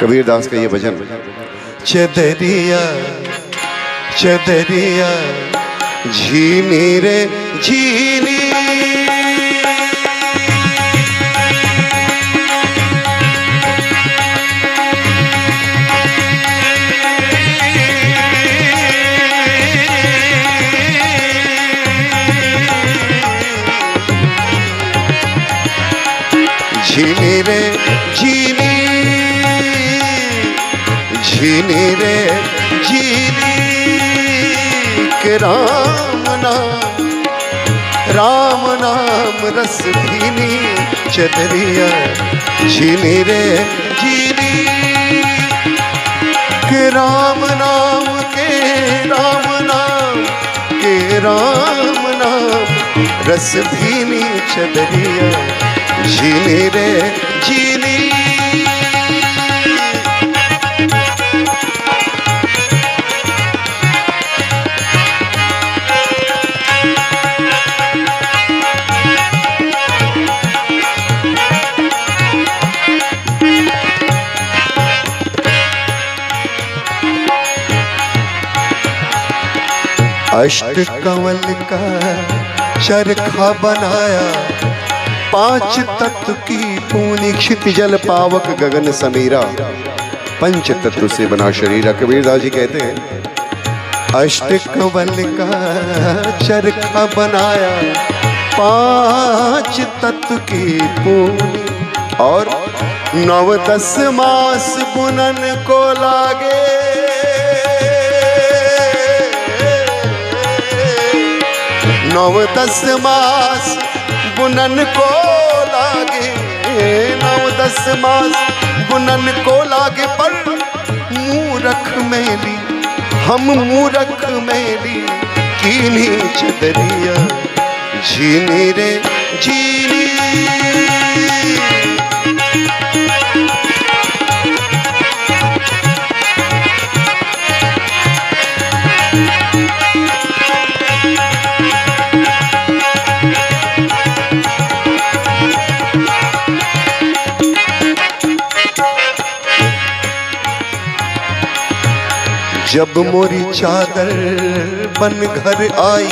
कबीर दास का ये भजन। चदरिया चदरिया झीनी रे झीनी, झीनी रे झीनी, झीनी रे झीनी के राम नाम रस भीनी। चदरिया झीनी रे झीनी के राम नाम रस भीनी। चदरिया झीनी रे झीनी, अष्ट कंवल का चरखा बनाया, 5 तत्व की पूनी क्षिति जल पावक गगन समीरा। पंच तत्व से बना शरीरा। कबीर दास जी कहते हैं अष्ट कंवल का चरखा बनाया, 5 तत्व की पूनी, और 9-10 मास बुनन को लागे। 9-10 मास बुनन को लागे, 9-10 मास बुनन को लागे। पर मूरख मैली, हम मूरख मैली कीनी। चदरिया झीनी रे झीनी, जब मोरी चादर बन घर आई,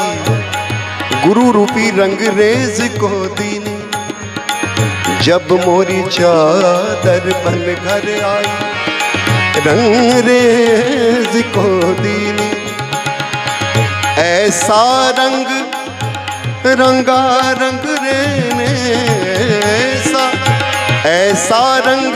गुरु रूपी रंगरेज को दीनी। जब मोरी चादर बन घर आई, रंगरेज को दीनी। ऐसा रंग रंगा रंग रे ने, ऐसा रंग